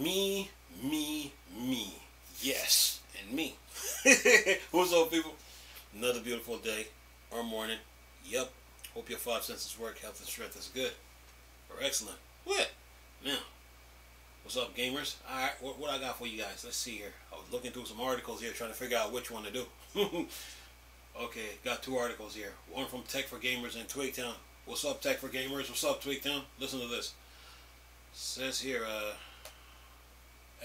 Me, me, me. Yes, and me. What's up, people? Another beautiful day or morning. Yep. Hope your five senses work, health and strength is good or excellent. What? Now, what's up, gamers? Alright, what I got for you guys? Let's see here. I was looking through some articles here trying to figure out which one to do. Okay, got two articles here. One from Tech for Gamers and Twigtown. What's up, Tech for Gamers? What's up, Twigtown? Listen to this. Says here,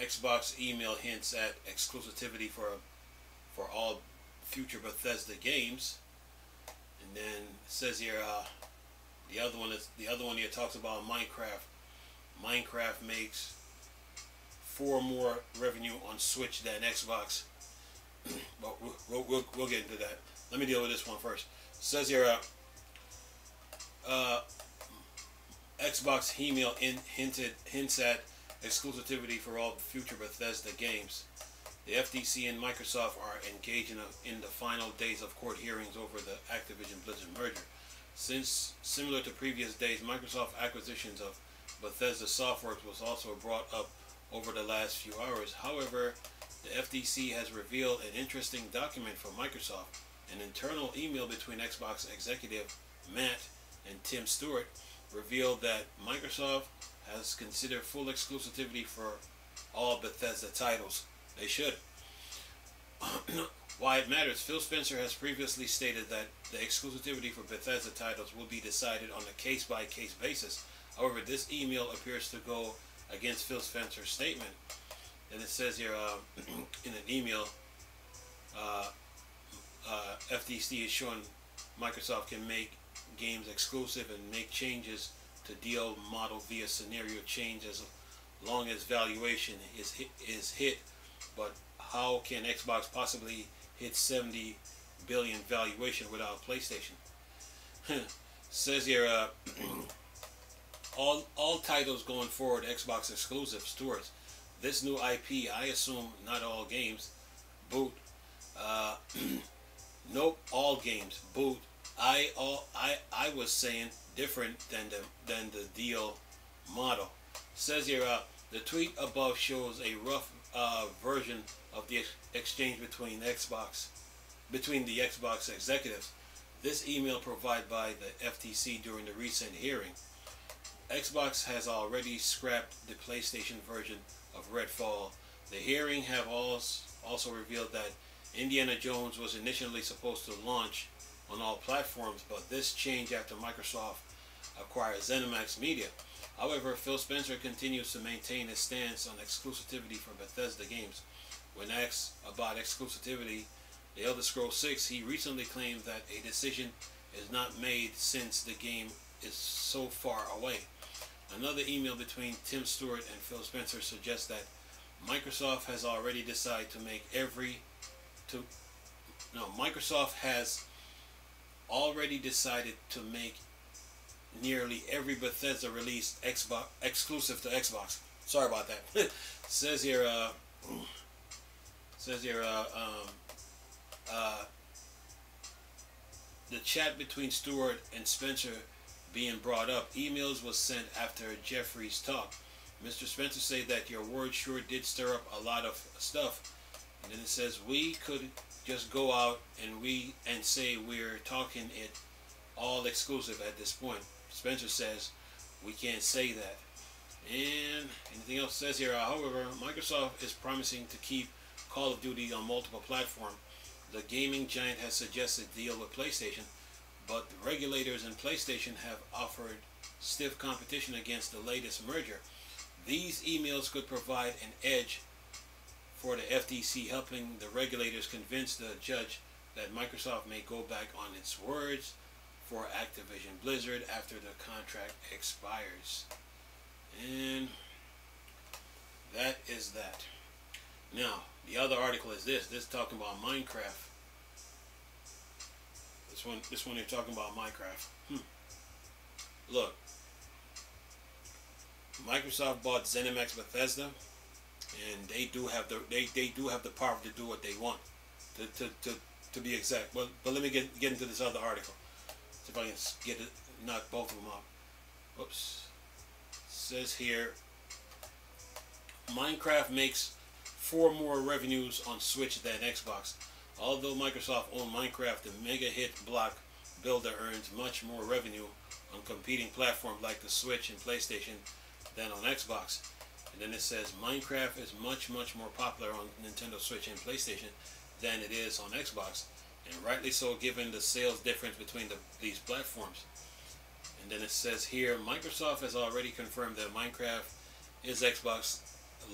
Xbox email hints at exclusivity for all future Bethesda games. And then it says here, the other one here talks about Minecraft. Minecraft makes 4 more revenue on Switch than Xbox. But we'll get into that. Let me deal with this one first. It says here, Xbox email hints at exclusivity for all future Bethesda games. The FTC and Microsoft are engaged in the final days of court hearings over the Activision Blizzard merger. Since, similar to previous days, Microsoft acquisitions of Bethesda Softworks was also brought up over the last few hours. However, the FTC has revealed an interesting document from Microsoft. An internal email between Xbox executive Matt and Tim Stewart revealed that Microsoft has considered full exclusivity for all Bethesda titles. They should. Why it matters, Phil Spencer has previously stated that the exclusivity for Bethesda titles will be decided on a case-by-case basis. However, this email appears to go against Phil Spencer's statement. And it says here in an email, FTC is showing Microsoft can make games exclusive and make changes to deal model via scenario change as long as valuation is hit. But how can Xbox possibly hit 70 billion valuation without PlayStation? Says here, all titles going forward Xbox exclusive. Stewards, this new IP, I assume not all games. Boot. Nope, all games. Boot. I was saying different than the deal model. Says here, the tweet above shows a rough version of the exchange between the Xbox executives. This email provided by the FTC during the recent hearing. Xbox has already scrapped the PlayStation version of Redfall. The hearing have also revealed that Indiana Jones was initially supposed to launch on all platforms, but this changed after Microsoft acquired ZeniMax Media. However, Phil Spencer continues to maintain his stance on exclusivity for Bethesda games. When asked about exclusivity, The Elder Scrolls 6, he recently claimed that a decision is not made since the game is so far away. Another email between Tim Stewart and Phil Spencer suggests that Microsoft has already decided to make Microsoft has already decided to make nearly every Bethesda release Xbox exclusive to Xbox. Sorry about that. says here, the chat between Stewart and Spencer being brought up. Emails was sent after Jeffrey's talk. Mr. Spencer said that your word sure did stir up a lot of stuff. And then it says we could just go out and say we're talking it all exclusive at this point. Spencer says we can't say that. And anything else says here, however, Microsoft is promising to keep Call of Duty on multiple platforms. The gaming giant has suggested a deal with PlayStation, but the regulators in PlayStation have offered stiff competition against the latest merger. These emails could provide an edge for the FTC, helping the regulators convince the judge that Microsoft may go back on its words for Activision Blizzard after the contract expires. And that is that. Now, the other article is this. This is talking about Minecraft. This one here talking about Minecraft. Look, Microsoft bought ZeniMax Bethesda, and they do have the power to do what they want. To be exact. But let me get into this other article. See if I can knock both of them out. Whoops. It says here, Minecraft makes 4 more revenues on Switch than Xbox. Although Microsoft owned Minecraft, the mega hit block builder earns much more revenue on competing platforms like the Switch and PlayStation than on Xbox. And then it says Minecraft is much more popular on Nintendo Switch and PlayStation than it is on Xbox, and rightly so given the sales difference between these platforms. And then it says here Microsoft has already confirmed that Minecraft is Xbox's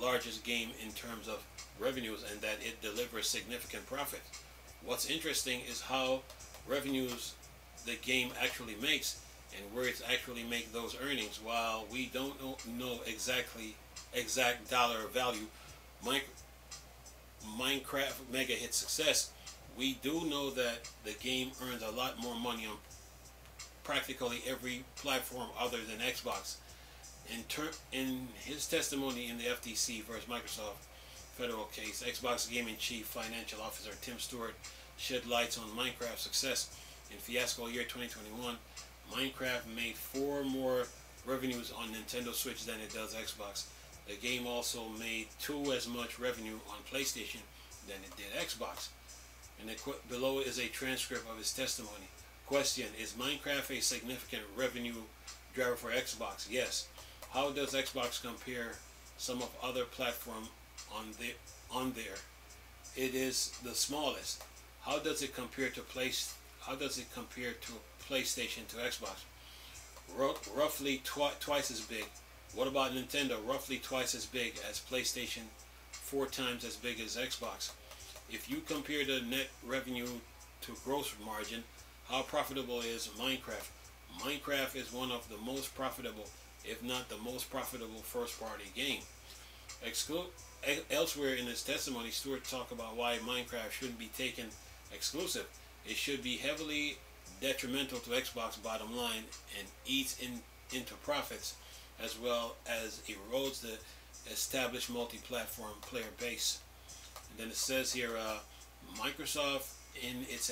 largest game in terms of revenues and that it delivers significant profit. What's interesting is how revenues the game actually makes and where it's actually make those earnings. While we don't know exact dollar value Minecraft mega hit success, we do know that the game earns a lot more money on practically every platform other than Xbox. In his testimony in the FTC versus Microsoft federal case, Xbox Gaming Chief Financial Officer Tim Stewart shed lights on Minecraft's success. In fiasco year 2021, Minecraft made 4 more revenues on Nintendo Switch than it does Xbox. The game also made 2 as much revenue on PlayStation than it did Xbox. And below is a transcript of his testimony. Question: is Minecraft a significant revenue driver for Xbox? Yes. How does Xbox compare some of other platforms on there? It is the smallest. How does it compare to PlayStation to Xbox? Roughly twice as big. What about Nintendo? Roughly twice as big as PlayStation, 4 times as big as Xbox. If you compare the net revenue to gross margin, how profitable is Minecraft? Minecraft is one of the most profitable, if not the most profitable first-party game. Elsewhere in his testimony, Stewart talked about why Minecraft shouldn't be taken exclusive. It should be heavily detrimental to Xbox bottom line and eats into profits, as well as erodes the established multi-platform player base. And then it says here, Microsoft in its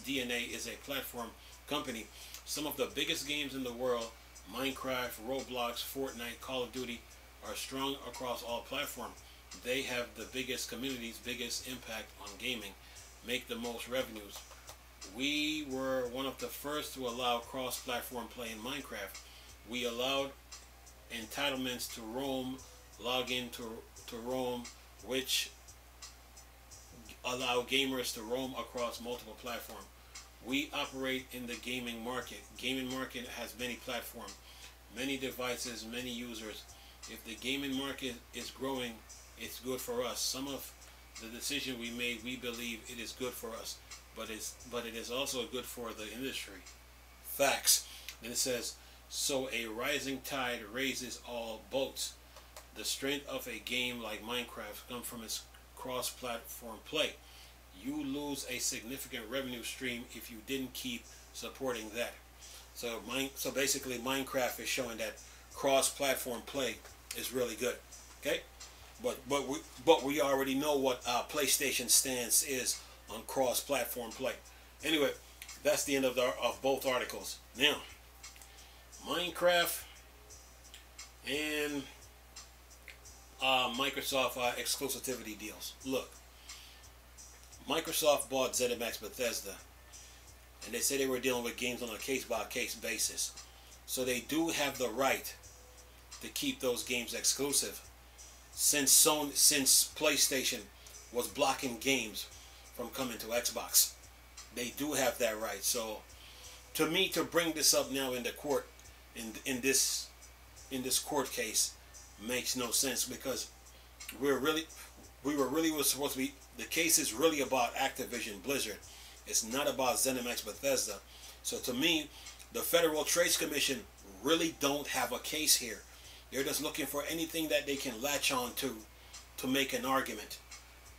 DNA is a platform company. Some of the biggest games in the world, Minecraft, Roblox, Fortnite, Call of Duty, are strong across all platforms. They have the biggest communities, biggest impact on gaming, make the most revenues. We were one of the first to allow cross-platform play in Minecraft. We allowed entitlements to roam, log in to roam, which allow gamers to roam across multiple platforms. We operate in the gaming market. Gaming market has many platforms, many devices, many users. If the gaming market is growing, it's good for us. Some of the decision we made, we believe it is good for us, but it is also good for the industry. Facts. Then it says, so a rising tide raises all boats. The strength of a game like Minecraft comes from its cross-platform play. You lose a significant revenue stream if you didn't keep supporting that. So basically Minecraft is showing that cross-platform play is really good. Okay? But we already know what PlayStation stance is on cross-platform play. Anyway, that's the end of both articles. Now, Minecraft and Microsoft exclusivity deals. Look, Microsoft bought ZeniMax Bethesda, and they said they were dealing with games on a case-by-case basis. So they do have the right to keep those games exclusive, since PlayStation was blocking games from coming to Xbox. They do have that right. So, to me, to bring this up now in the court, in this court case, makes no sense, because we were really supposed to be. The case is really about Activision Blizzard. It's not about ZeniMax Bethesda. So to me, the Federal Trade Commission really don't have a case here. They're just looking for anything that they can latch on to make an argument.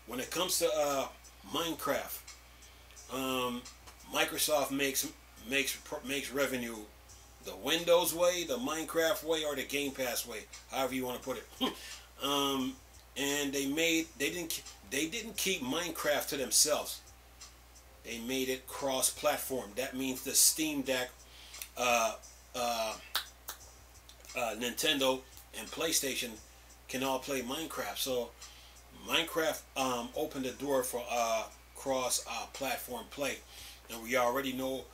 When it comes to Minecraft, Microsoft makes revenue the Windows way, the Minecraft way, or the Game Pass way, however you want to put it. And they didn't keep Minecraft to themselves. They made it cross-platform. That means the Steam Deck, Nintendo, and PlayStation can all play Minecraft. So Minecraft opened the door for cross platform play, and we already know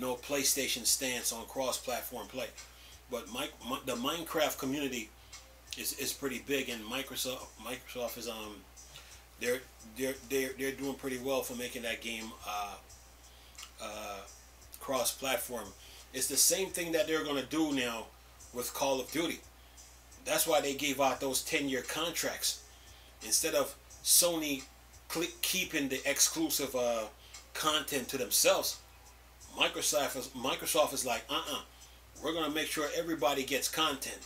PlayStation stance on cross platform play. But the Minecraft community is pretty big, and Microsoft is they're doing pretty well for making that game cross platform. It's the same thing that they're going to do now with Call of Duty. That's why they gave out those 10-year contracts instead of Sony keeping the exclusive content to themselves. Microsoft is like, we're gonna make sure everybody gets content,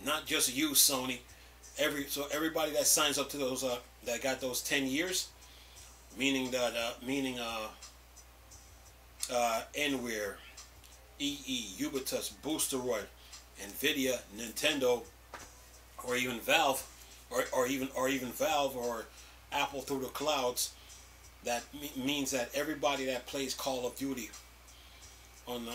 not just you, Sony. So everybody that signs up to those that got those 10 years, meaning Anware, EE, Ubisoft, Boosteroid, Nvidia, Nintendo, or even Valve, or even Valve or Apple through the clouds. That means that everybody that plays Call of Duty on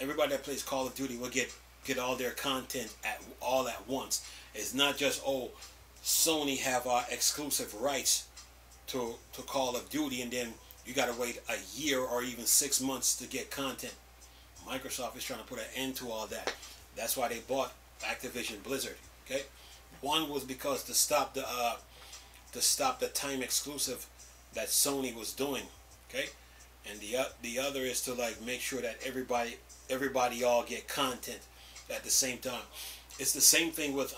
everybody that plays Call of Duty will get all their content all at once. It's not just, oh, Sony have exclusive rights to Call of Duty, and then you got to wait a year or even 6 months to get content. Microsoft is trying to put an end to all that. That's why they bought Activision Blizzard. Okay, one was because to stop the time exclusive that Sony was doing. Okay, and the other is to like make sure that everybody all get content at the same time. It's the same thing with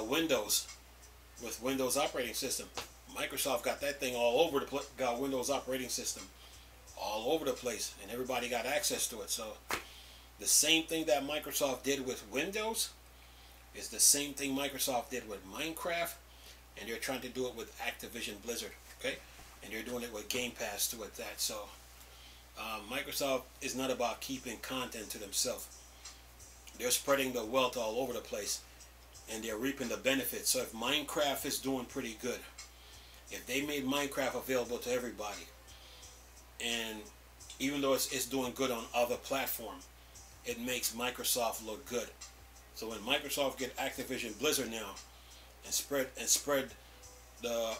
Windows, with Windows operating system. Microsoft got that thing all over the place. Got Windows operating system all over the place, and everybody got access to it. So the same thing that Microsoft did with Windows is the same thing Microsoft did with Minecraft, and they're trying to do it with Activision Blizzard. Okay, and they're doing it with Game Pass too at that. So Microsoft is not about keeping content to themselves. They're spreading the wealth all over the place, and they're reaping the benefits. So if Minecraft is doing pretty good, if they made Minecraft available to everybody, and even though it's doing good on other platforms, it makes Microsoft look good. So when Microsoft get Activision Blizzard now and spread the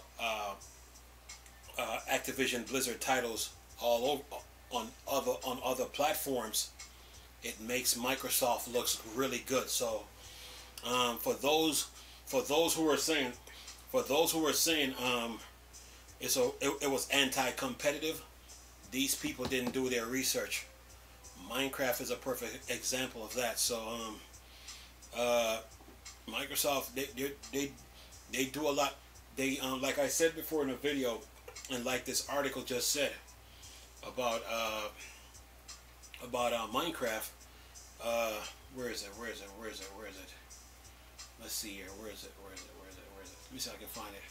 Activision Blizzard titles all over on other platforms, it makes Microsoft looks really good. So for those who are saying it was anti-competitive, these people didn't do their research. Minecraft is a perfect example of that. So Microsoft, they do a lot. They like I said before in a video, and like this article just said about Minecraft. Where is it? Let's see here. Where is it? Let me see if I can find it.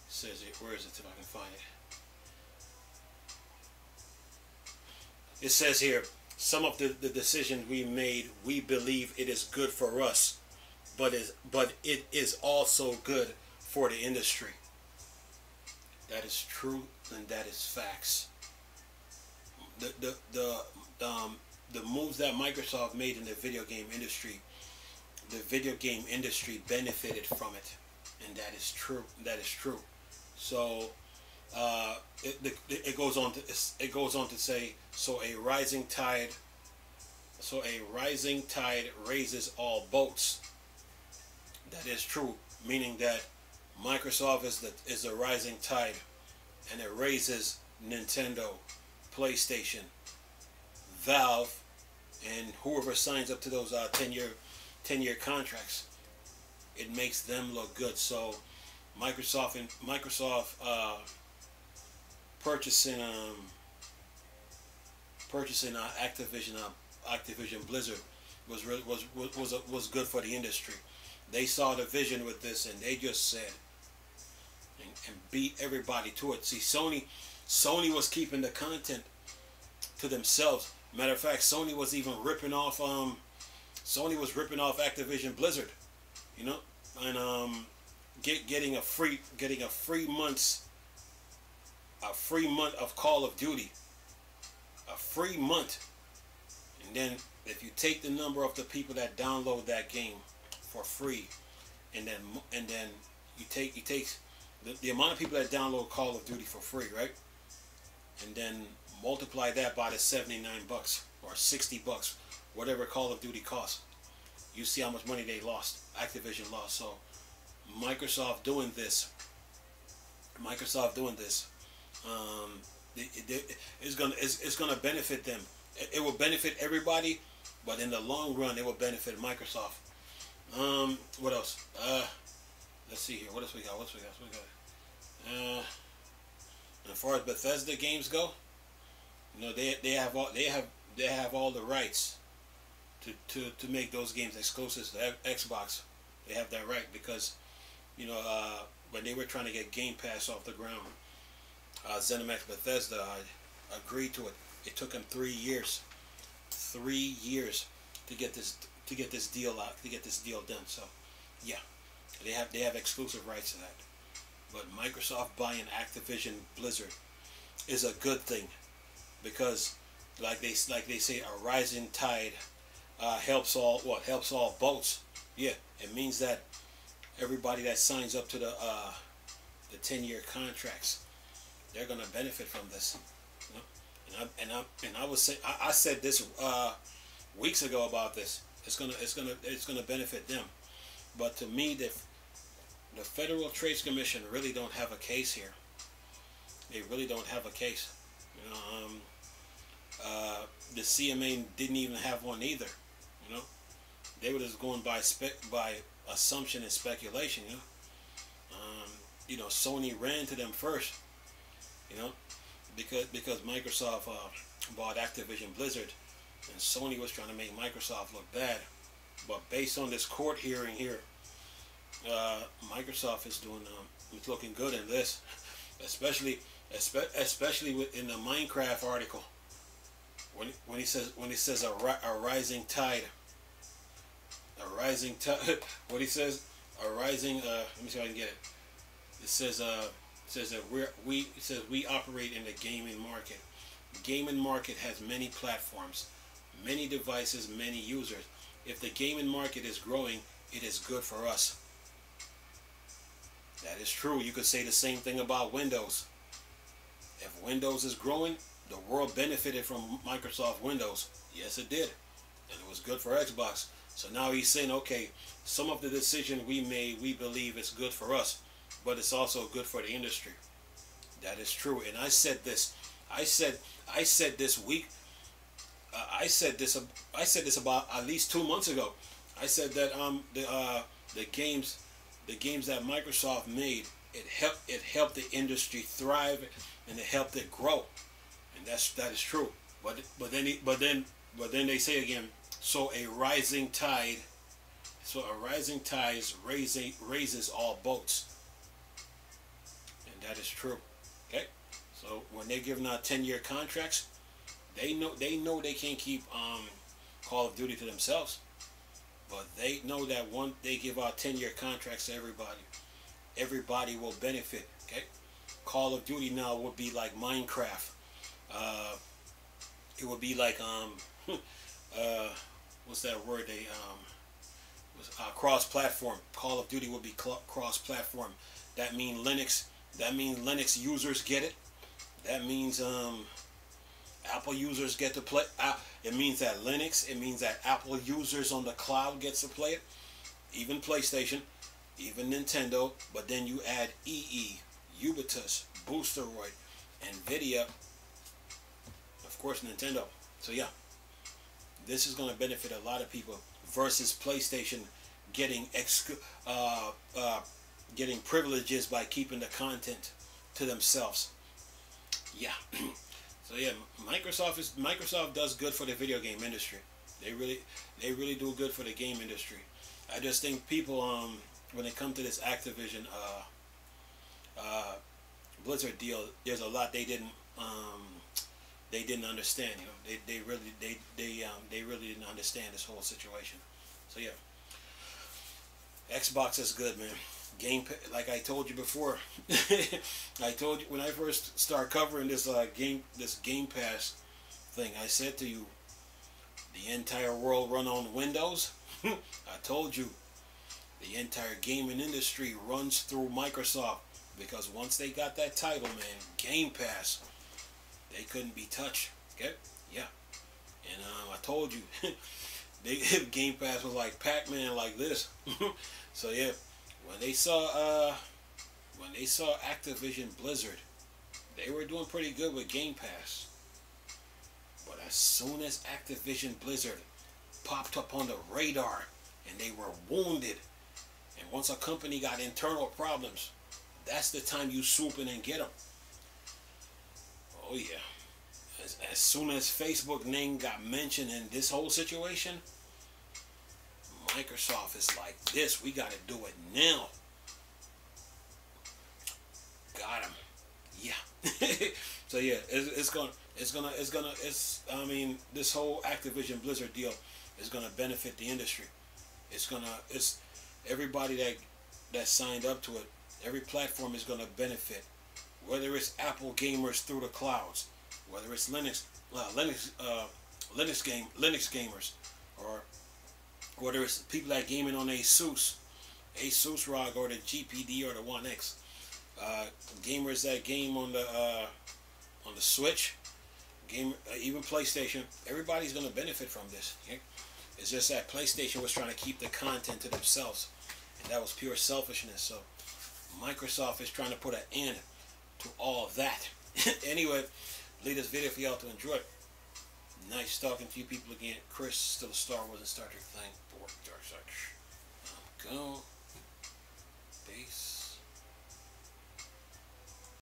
Says it. Where is it? If I can find it. It says here, some of the decisions we made, we believe it is good for us, but it is also good for the industry. That is true, and that is facts. The moves that Microsoft made in the video game industry benefited from it, and that is true. So it goes on to say, so a rising tide raises all boats. That is true, meaning that Microsoft is the rising tide, and it raises Nintendo, PlayStation, Valve, and whoever signs up to those 10-year contracts. It makes them look good. So Microsoft purchasing Activision Blizzard was good for the industry. They saw the vision with this, and they just said and beat everybody to it. See, Sony was keeping the content to themselves. Matter of fact, Sony was even ripping off Activision Blizzard, you know, and getting a free month's a free month of Call of Duty, a free month, and then if you take the number of the people that download that game for free, and then you take the amount of people that download Call of Duty for free, right? And then multiply that by the $79 or $60, whatever Call of Duty costs. You see how much money they lost. Activision lost. So Microsoft doing this, it's gonna benefit them. It will benefit everybody, but in the long run, it will benefit Microsoft. What else? Let's see here. What else we got? As far as Bethesda games go, you know, they have all the rights to make those games exclusive to Xbox. They have that right because, you know, when they were trying to get Game Pass off the ground, ZeniMax Bethesda agreed to it. It took them 3 years, 3 years to get this deal out, to get this deal done. So, yeah, they have exclusive rights to that. But Microsoft buying Activision Blizzard is a good thing because, like they say, a rising tide helps all boats. Yeah, it means that everybody that signs up to the 10-year contracts, they're gonna benefit from this. You know? And I was say I said this weeks ago about this. It's gonna benefit them. But to me, the Federal Trade Commission really don't have a case here. They really don't have a case. You know, the CMA didn't even have one either. You know, they were just going by assumption and speculation. You know, Sony ran to them first. You know, because Microsoft bought Activision Blizzard, and Sony was trying to make Microsoft look bad. But based on this court hearing here, Microsoft is doing it's looking good in this, especially in the Minecraft article when he says a rising tide, what he says, a rising let me see if I can get it. It says that we operate in the gaming market. Gaming market has many platforms, many devices, many users. If the gaming market is growing, it is good for us. That is true. You could say the same thing about Windows. If Windows is growing, the world benefited from Microsoft Windows. Yes, it did. And it was good for Xbox. So now he's saying, okay, some of the decision we made, we believe is good for us, but it's also good for the industry. That is true. And I said this. I said this week. I said this about at least 2 months ago. I said that the games that Microsoft made, it helped the industry thrive and it helped it grow, and that is true. But then they say again, so a rising tide raises all boats, and that is true. Okay, so when they're giving out 10-year contracts, they know they can't keep Call of Duty to themselves. But they know that once they give out 10-year contracts to everybody will benefit. Okay, Call of Duty now would be like Minecraft. It would be like what's that word? Cross-platform. Call of Duty would be cross-platform. That means Linux. That means Linux users get it. That means Apple users get to play. It means that Linux, it means that Apple users on the cloud gets to play it. Even PlayStation, even Nintendo. But then you add EE, Ubisoft, Boosteroid, Nvidia, of course Nintendo. So yeah, this is going to benefit a lot of people versus PlayStation getting getting privileges by keeping the content to themselves. Yeah. So yeah, Microsoft does good for the video game industry. They really do good for the game industry. I just think people when it comes to this Activision Blizzard deal, there's a lot they didn't understand. You know, they really didn't understand this whole situation. So yeah, Xbox is good, man. like I told you before, I told you when I first started covering this Game Pass thing, I said to you, the entire world run on Windows. I told you, the entire gaming industry runs through Microsoft because once they got that title, man, Game Pass, they couldn't be touched. Okay, yeah, and I told you, Game Pass was like Pac-Man, like this. So yeah, when they saw Activision Blizzard, they were doing pretty good with Game Pass. But as soon as Activision Blizzard popped up on the radar and they were wounded, and once a company got internal problems, that's the time you swoop in and get them. Oh yeah. As soon as Facebook name got mentioned in this whole situation, Microsoft is like, this, we got to do it now. Got him. Yeah. So yeah, I mean, this whole Activision Blizzard deal is gonna benefit the industry. It's everybody that signed up to it. Every platform is gonna benefit. Whether it's Apple gamers through the clouds, whether it's Linux gamers, or whether it's people that gaming on Asus ROG or the GPD or the One X, gamers that game on the Switch, even PlayStation. Everybody's gonna benefit from this. Okay? It's just that PlayStation was trying to keep the content to themselves, and that was pure selfishness. So Microsoft is trying to put an end to all of that. Anyway, leave this video for y'all to enjoy. Nice talking to you people again. Chris, still a Star Wars and Star Trek thing. Dark Side. Go. Peace.